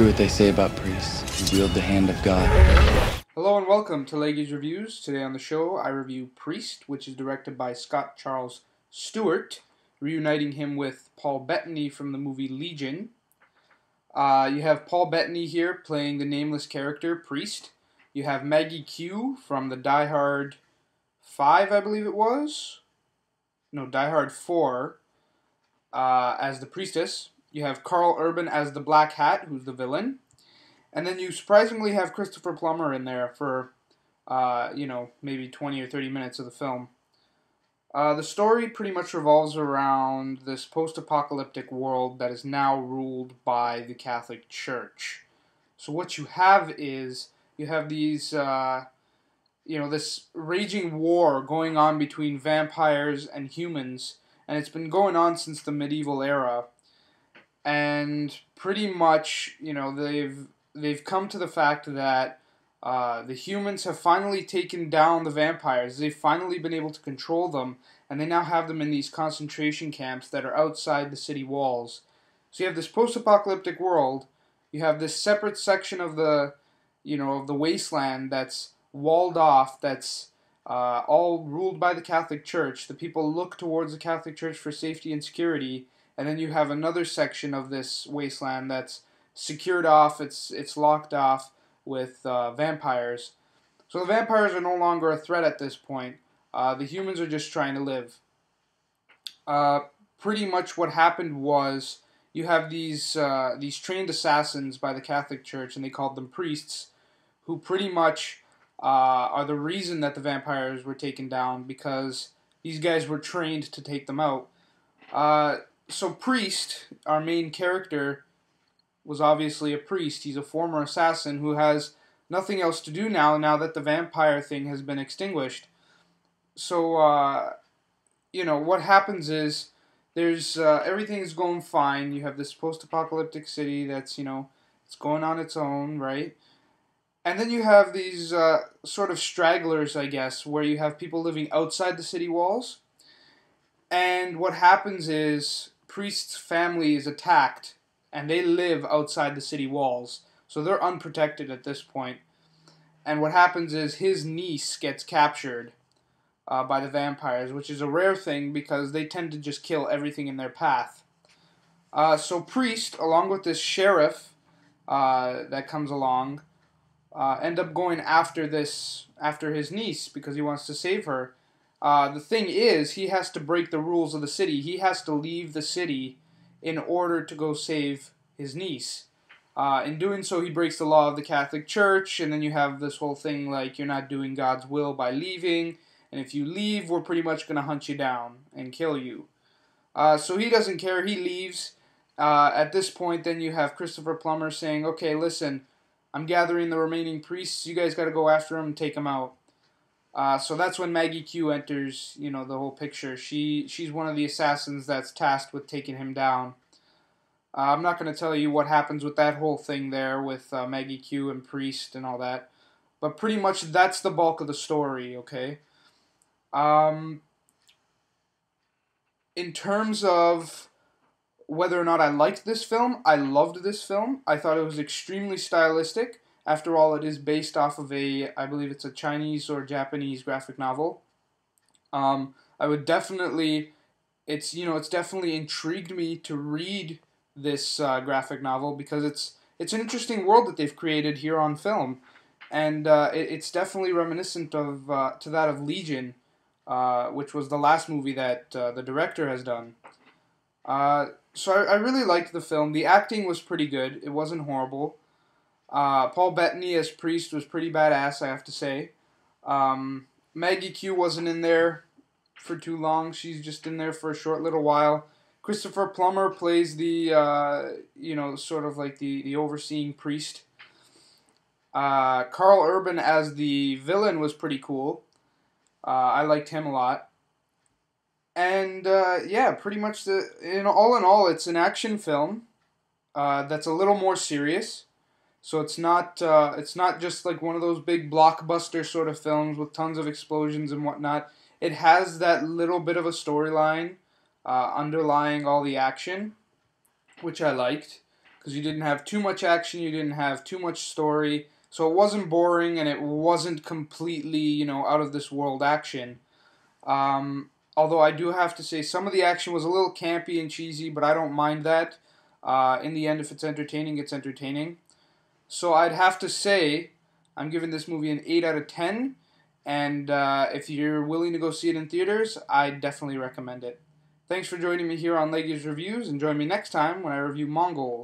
true what they say about priests who wield the hand of God. Hello and welcome to Leggy's Reviews. Today on the show I review Priest, which is directed by Scott Charles Stewart, reuniting him with Paul Bettany from the movie Legion. You have Paul Bettany here playing the nameless character, Priest. You have Maggie Q from the Die Hard 5, I believe it was. No, Die Hard 4 as the priestess. You have Carl Urban as the Black Hat, who's the villain. And then you surprisingly have Christopher Plummer in there for, maybe 20 or 30 minutes of the film. The story pretty much revolves around this post-apocalyptic world that is now ruled by the Catholic Church. So what you have is, you have these, this raging war going on between vampires and humans, and it's been going on since the medieval era. And pretty much, they've come to the fact that the humans have finally taken down the vampires. They've finally been able to control them, and they now have them in these concentration camps that are outside the city walls. So you have this post-apocalyptic world. You have this separate section of the, of the wasteland that's walled off, that's all ruled by the Catholic Church. The people look towards the Catholic Church for safety and security, and then you have another section of this wasteland that's secured off, it's locked off with vampires. So the vampires are no longer a threat at this point. The humans are just trying to live. Pretty much what happened was you have these trained assassins by the Catholic Church, and they called them priests, who pretty much are the reason that the vampires were taken down, because these guys were trained to take them out. So Priest, our main character, was obviously a priest. He's a former assassin who has nothing else to do now that the vampire thing has been extinguished. So, what happens is there's everything's going fine. You have this post-apocalyptic city that's, it's going on its own, right? And then you have these sort of stragglers, I guess, where you have people living outside the city walls. And what happens is Priest's family is attacked, and they live outside the city walls, so they're unprotected at this point. And what happens is his niece gets captured by the vampires, which is a rare thing because they tend to just kill everything in their path. So Priest, along with this sheriff that comes along, end up going after his niece because he wants to save her. The thing is, he has to break the rules of the city. He has to leave the city in order to go save his niece. In doing so, he breaks the law of the Catholic Church, and then you have this whole thing like you're not doing God's will by leaving, and if you leave, we're pretty much going to hunt you down and kill you. So he doesn't care. He leaves. At this point, then you have Christopher Plummer saying, okay, listen, I'm gathering the remaining priests. You guys got to go after them and take them out. So that's when Maggie Q enters, the whole picture. She's one of the assassins that's tasked with taking him down. I'm not going to tell you what happens with that whole thing there with Maggie Q and Priest and all that. But pretty much that's the bulk of the story, okay? In terms of whether or not I liked this film, I loved this film. I thought it was extremely stylistic. After all, it is based off of I believe it's a Chinese or Japanese graphic novel. I would definitely, it's definitely intrigued me to read this graphic novel because it's an interesting world that they've created here on film, and it's definitely reminiscent of to that of Legion, which was the last movie that the director has done. So I really liked the film. The acting was pretty good. It wasn't horrible. Paul Bettany as Priest was pretty badass, I have to say. Maggie Q wasn't in there for too long. She's just in there for a short little while. Christopher Plummer plays the, sort of like the overseeing priest. Carl Urban as the villain was pretty cool. I liked him a lot. And, pretty much all in all, it's an action film that's a little more serious. So it's not just like one of those big blockbuster sort of films with tons of explosions and whatnot. It has that little bit of a storyline underlying all the action, which I liked. because you didn't have too much action, you didn't have too much story, so it wasn't boring and it wasn't completely, you know, out of this world action. Although I do have to say some of the action was a little campy and cheesy, but I don't mind that. In the end, if it's entertaining, it's entertaining. So I'd have to say I'm giving this movie an 8 out of 10, and if you're willing to go see it in theaters, I definitely recommend it. Thanks for joining me here on Leggy's Reviews, and join me next time when I review Mongol.